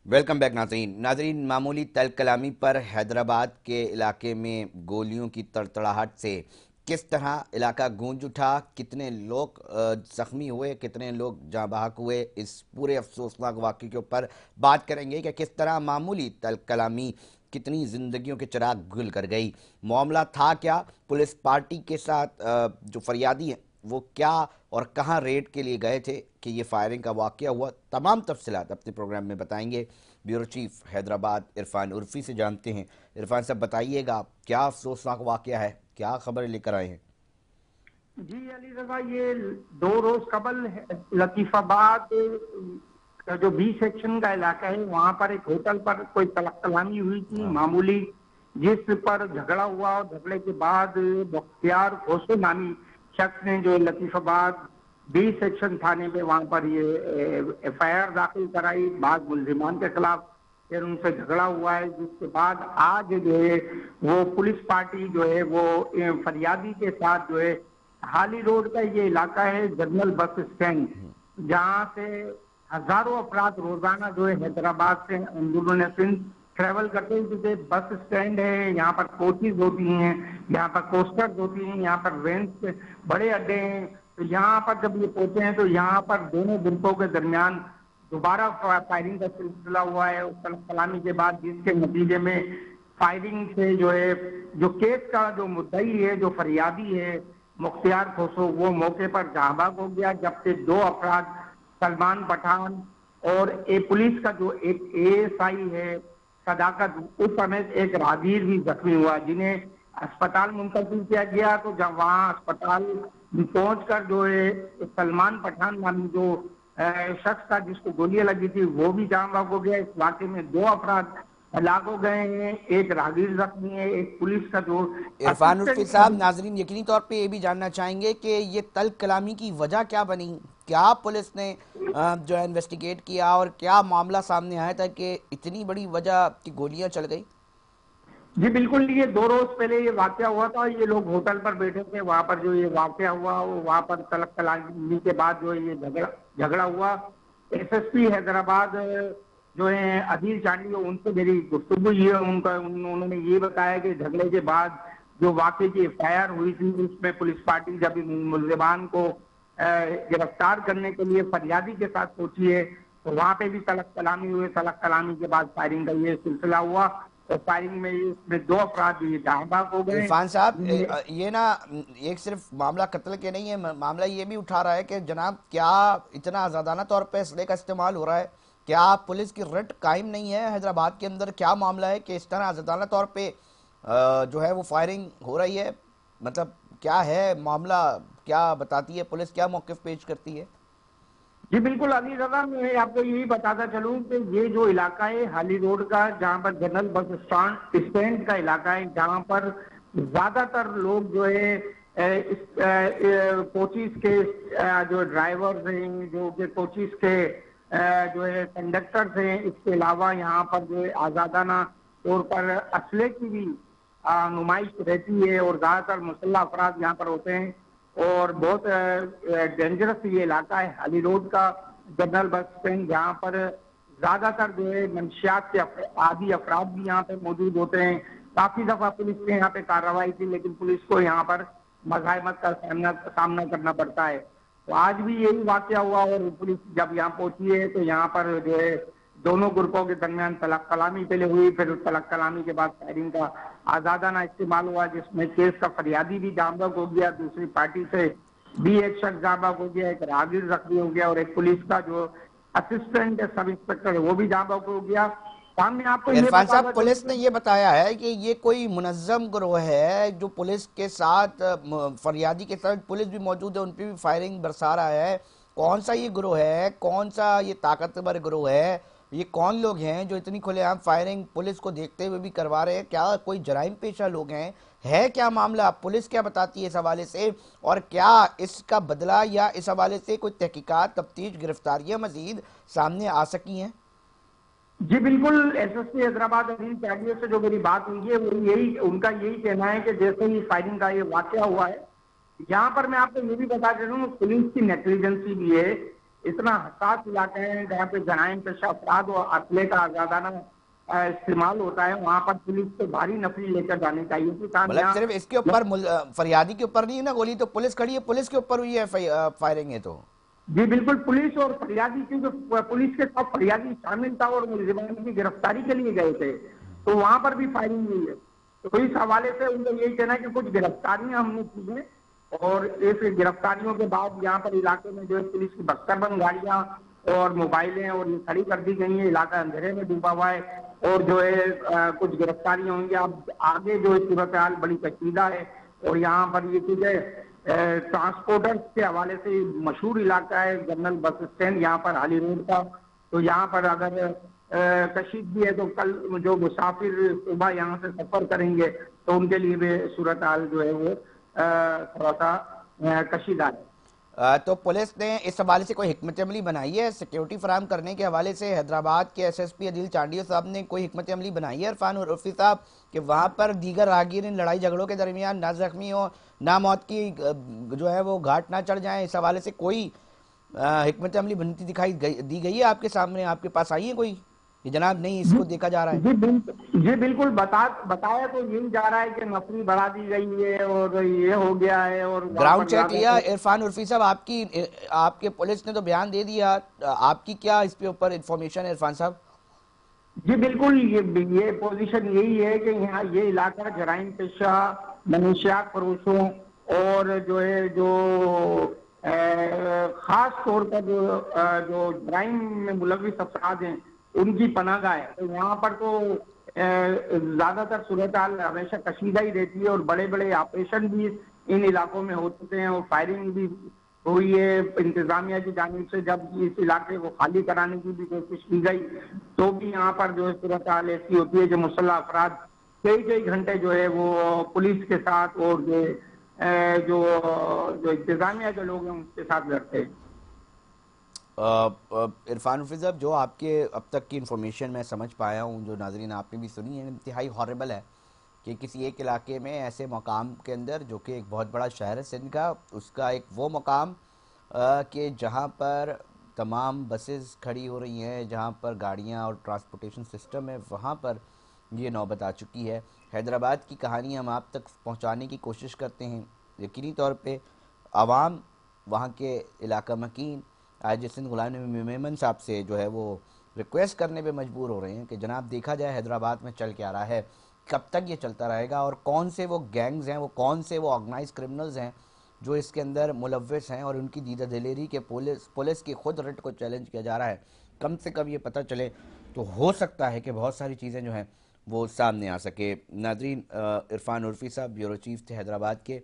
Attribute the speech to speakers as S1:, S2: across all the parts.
S1: Welcome back नाजरीन मामूली तल कलामी पर हैदराबाद के इलाके में गोलियों की तड़तड़ाहट से किस तरह इलाका गूंज उठा, कितने लोग जख्मी हुए, कितने लोग जाँ बहक हुए, इस पूरे अफसोसनाक वाक़े के ऊपर बात करेंगे कि किस तरह मामूली तल कलामी कितनी ज़िंदगियों के चिराग गुल कर गई। मामला था क्या, पुलिस पार्टी के साथ जो फरियादी हैं वो क्या और कहां रेड के लिए गए थे कि ये फायरिंग का वाकया हुआ, तमाम तफसीलात अपने प्रोग्राम में बताएंगे। ब्यूरो चीफ हैदराबाद इरफान उर्फी से जानते हैं। इरफान साहब बताइएगा, क्या अफसोसनाक वाकया है, क्या खबर लेकर आए हैं?
S2: जी अली रजा, ये 2 रोज कबल लतीफाबाद का जो बी सेक्शन का इलाका है वहां पर एक होटल पर कोई तलक कलामी हुई थी
S1: हाँ।
S2: मामूली, जिस पर झगड़ा हुआ और झगड़े के बाद बख्तियार खोसो नामी शख्स ने जो लतीफाबाद बी सेक्शन थाने में वहां पर ये एफआईआर दाखिल कराई बाद मुलजिमान के खिलाफ। फिर उनसे झगड़ा हुआ है, जिसके बाद आज जो है वो पुलिस पार्टी जो है वो फरियादी के साथ जो है हाली रोड का ये इलाका है जनरल बस स्टैंड, जहां से हजारों अफराद रोजाना जो है हैदराबाद से अंदरूनी सिंध ट्रेवल करते हैं, क्योंकि बस स्टैंड है, यहाँ पर कोचेज होती हैं, यहाँ पर कोस्टर्स होती हैं, यहाँ पर वेंस बड़े अड्डे हैं। तो यहाँ पर जब ये पहुंचे हैं तो यहाँ पर दोनों ग्रुपों के दरमियान दोबारा फायरिंग का सिलसिला हुआ है उस कलामी के बाद, जिसके नतीजे में फायरिंग से जो है जो केस का जो मुद्दई है, जो फरियादी है मुख्तियार खोसो, वो मौके पर जहां हो गया, जबकि 2 अफराद सलमान पठान और पुलिस का जो एक एएसआई है सदाकत, उस समेत एक राहगीर भी जख्मी हुआ, जिन्हें अस्पताल मुंतकिल किया गया। तो जब वहां अस्पताल पहुंचकर जो है सलमान पठान नामी जो शख्स था जिसको गोलियां लगी थी वो भी जान बाग हो गया। इस वाकये में 2 अफराद हलाक हो गए हैं, एक राहगीर जख्मी है, एक पुलिस का जो
S1: इरफान उर्फी
S2: असिस्टेंट।
S1: साहब, नाजरीन यकीनी तौर पे ये भी जानना चाहेंगे कि ये तल कलामी की वजह क्या बनी, क्या पुलिस ने जो है इन्वेस्टिगेट किया और क्या मामला सामने आया था कि इतनी बड़ी वजह की गोलियां चल गई?
S2: जी बिल्कुल, ये 2 रोज पहले ये वाकया हुआ था। ये लोग होटल पर बैठे थे, वहां पर जो ये वाकया हुआ वहां पर तलब तलाशी के बाद जो ये झगड़ा झगड़ा हुआ। एसएसपी हैदराबाद जो है अदील चांडी, उनसे मेरी गुफ्तगू हुई है, उन्होंने ये बताया कि झगड़े के बाद जो वाकये की एफआईआर हुई थी उसमें पुलिस पार्टी जब मुलजिमान को गिरफ्तार करने के लिए फरियादी के साथ पहुंची है तो वहां पे भी तलब कलामी हुए। तलब कलामी के बाद फायरिंग का ये सिलसिला हुआ और फायरिंग में इसमें 2 अफराद भी जहाँ बाग हो गए।
S1: इरफान साहब, ये ना एक सिर्फ मामला कत्ल के नहीं है, मामला ये भी उठा रहा है कि जनाब क्या इतना आज़ादाना तौर पे असले का इस्तेमाल हो रहा है? क्या पुलिस की रट कायम नहीं है हैदराबाद के अंदर? क्या मामला है कि इस तरह आज़ादाना तौर पे जो है वो फायरिंग हो रही है? मतलब क्या है मामला, क्या बताती है पुलिस, क्या मौक़िफ़ पेश करती है?
S2: जी बिल्कुल अली रजा, मैं आपको यही बताता चलूं कि ये जो इलाका है हाली रोड का, जहाँ पर जनरल बस स्टैंड का इलाका है, जहाँ पर ज्यादातर लोग जो है कोचिज के जो ड्राइवर्स हैं, जो कि कोचिज के जो है कंडक्टर्स हैं, इसके अलावा यहाँ पर जो है आजादाना तौर पर असले की भी नुमाइश रहती है और ज्यादातर मुसल्ला अफराद यहाँ पर होते हैं। और बहुत डेंजरस ये इलाका है हाली रोड का जनरल बस स्टैंड, जहाँ पर ज्यादातर जो है मंशियात से आदि अफराद भी यहाँ पे मौजूद होते हैं। काफी दफा पुलिस ने यहाँ पे कार्रवाई की, लेकिन पुलिस को यहाँ पर मज़ाहमत का सामना करना पड़ता है। तो आज भी यही वाकया हुआ और पुलिस जब यहाँ पहुंची है तो यहाँ पर जो है दोनों ग्रुपों के दरमियान तलब कलामी पहले हुई, फिर तलब कलामी के बाद फायरिंग का आजादाना इस्तेमाल हुआ, जिसमें केस का फरियादी भी जामबाग हो गया, दूसरी पार्टी से भी एक शख्स जामबाग हो गया, एक राहगीर जख्मी हो गया और एक पुलिस का जो असिस्टेंट सब इंस्पेक्टर है वो भी जामबाग हो गया। सामने आपको ये
S1: इरफान साहब,
S2: बताया
S1: पुलिस ने ये बताया है कि ये कोई मुनज़्ज़म गिरोह है जो पुलिस के साथ फरियादी के साथ पुलिस भी मौजूद है, उन पर भी फायरिंग बरसा रहा है। कौन सा ये गिरोह है, कौन सा ये ताकतवर गिरोह है, ये कौन लोग हैं जो इतनी खुलेआम फायरिंग पुलिस को देखते हुए भी करवा रहे हैं? क्या कोई जराइम पेशा लोग हैं? है क्या मामला, पुलिस क्या बताती है इस हवाले से? और क्या इसका बदला या इस हवाले से कोई तहकीकात, तफ्तीश, गिरफ्तारियां मजीद सामने आ सकी हैं?
S2: जी बिल्कुल, एसएसपी हैदराबाद अदील चांडी से जो मेरी बात हुई है वो यही उनका यही कहना है कि जैसे ही फायरिंग का ये वाकया हुआ है, यहाँ पर मैं आपको ये भी बता दे रहा हूँ पुलिस की नेग्लिजेंसी भी है। इतना हसास इलाके हैं जहाँ पे जराइम पेशा अफराद और असले का आजादाना इस्तेमाल होता है, वहाँ पर पुलिस को भारी नफरी लेकर जानी चाहिए कि काम
S1: मतलब
S2: यहाँ।
S1: सिर्फ इसके ऊपर फरियादी के ऊपर नहीं है ना गोली, तो पुलिस खड़ी है, पुलिस के ऊपर हुई है फायरिंग है तो।
S2: जी बिल्कुल, पुलिस और फरियादी, क्योंकि पुलिस के साथ फरियादी शामिल था और मुलजिमान की गिरफ्तारी के लिए गए थे, तो वहां पर भी फायरिंग हुई है। तो इस हवाले से उनका यही कहना है कि कुछ गिरफ्तारियां हमने की हैं, और इस गिरफ्तारियों के बाद यहाँ पर इलाके में जो है पुलिस की बख्तरबंद गाड़ियां और मोबाइलें और ये खड़ी कर दी गई है। इलाका अंधेरे में डूबा हुआ है और जो है कुछ गिरफ्तारियां होंगी। अब आगे जो सूरत हाल बड़ी कशीदा है, और यहाँ पर ये चीजें ट्रांसपोर्टर्स के हवाले से मशहूर इलाका है जनरल बस स्टैंड यहाँ पर हाली रोड का। तो यहाँ पर अगर कशीदगी है तो कल जो मुसाफिर सुबह यहाँ से सफर करेंगे तो उनके लिए भी सूरत हाल जो है वो थोड़ा सा कशीदा है।
S1: तो पुलिस ने इस हवाले से कोई हिकमत अमली बनाई है सिक्योरिटी फराहम करने के हवाले से? हैदराबाद के एसएसपी अदिल चांडिया साहब ने कोई हिकमत अमली बनाई है इरफान उर्फी साहब, कि वहां पर दीगर राहगीर लड़ाई झगड़ों के दरमियान ना जख्मी हो, ना मौत की जो है वो घाट ना चढ़ जाए? इस हवाले से कोई हिकमत अमली बनती दी गई है आपके सामने, आपके पास आई है कोई कि जनाब नहीं इसको देखा जा रहा है?
S2: जी बिल्कुल, बताया तो यही जा रहा है कि नफरी बढ़ा दी गई है और ये हो गया है। और वहाँ
S1: ग्राउंड
S2: पर
S1: चेक
S2: ज्यादा
S1: लिया इरफान उर्फी साहब? आपके पुलिस ने तो बयान दे दिया, आपकी क्या इस पे ऊपर इंफॉर्मेशन है इरफान साहब?
S2: जी बिल्कुल, ये पोजीशन यही है कि यहाँ ये इलाका जराइम पेशा, मनशियात फरोशों और जो है जो खास तौर पर जो जराइम में मुलविस अफराद हैं उनकी पनाहगाह है। तो यहाँ पर तो ज्यादातर सूरत हाल हमेशा कशीदा ही रहती है और बड़े बड़े ऑपरेशन भी इन इलाकों में हो चुके हैं और फायरिंग भी हुई है इंतजामिया की जानिब से। जब इस इलाके को खाली कराने की भी कोशिश की गई तो भी यहाँ पर जो है सूरत हाल ऐसी होती है जो मुसल्लह अफराद कई कई घंटे जो है वो पुलिस के साथ और जो जो इंतजामिया के लोग हैं उनके साथ लड़ते हैं।
S1: इरफान उर्फी साहब, जो आपके अब तक की इन्फॉर्मेशन मैं समझ पाया हूँ, जो नाजरीन आपने भी सुनी है, इंतहाई हॉरेबल है कि किसी एक इलाके में ऐसे मकाम के अंदर जो कि एक बहुत बड़ा शहर है सिंध का, उसका एक वो मकाम कि जहाँ पर तमाम बसेस खड़ी हो रही हैं, जहाँ पर गाड़ियाँ और ट्रांसपोर्टेशन सिस्टम है, वहाँ पर ये नौबत आ चुकी है। हैदराबाद की कहानी हम आप तक पहुँचाने की कोशिश करते हैं। यकीनी तौर पे आवाम वहाँ के इलाका मकीन आज सिंध गुलाम नबी मेमन साहब से जो है वो रिक्वेस्ट करने पे मजबूर हो रहे हैं कि जनाब देखा जाए हैदराबाद में चल क्या रहा है, कब तक ये चलता रहेगा, और कौन से वो गैंग्स हैं, वो कौन से वो ऑर्गेनाइज क्रिमिनल्स हैं जो इसके अंदर मुलव्विस हैं, और उनकी दीदा दिलेरी के पुलिस की खुद रट को चैलेंज किया जा रहा है। कम से कम ये पता चले तो हो सकता है कि बहुत सारी चीज़ें जो हैं वो सामने आ सके। नाजरीन, इरफान उर्फी साहब ब्यूरो चीफ थे हैदराबाद के,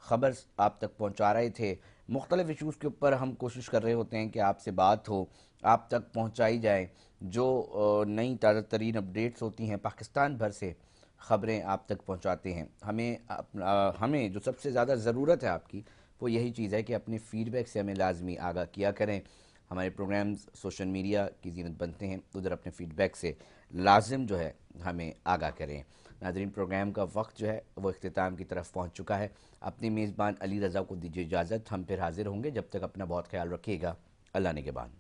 S1: ख़बर आप तक पहुँचा रहे थे। मुख्तलिफ़ इशूज़ के ऊपर हम कोशिश कर रहे होते हैं कि आपसे बात हो, आप तक पहुँचाई जाए जो नई ताज़ा तरीन अपडेट्स होती हैं पाकिस्तान भर से, ख़बरें आप तक पहुँचाते हैं। हमें जो सबसे ज़्यादा ज़रूरत है आपकी, वो यही चीज़ है कि अपने फ़ीडबैक से हमें लाजमी आगाह किया करें। हमारे प्रोग्राम्स सोशल मीडिया की ज़ीनत बनते हैं, उधर अपने फ़ीडबैक से लाजिम जो है हमें आगाह करें। नाज़रीन, प्रोग्राम का वक्त जो है वो इख्तिताम की तरफ पहुँच चुका है। अपने मेज़बान अली रज़ा को दीजिए इजाज़त, हम फिर हाज़िर होंगे। जब तक अपना बहुत ख्याल रखिएगा। अल्लाह ने के बाद।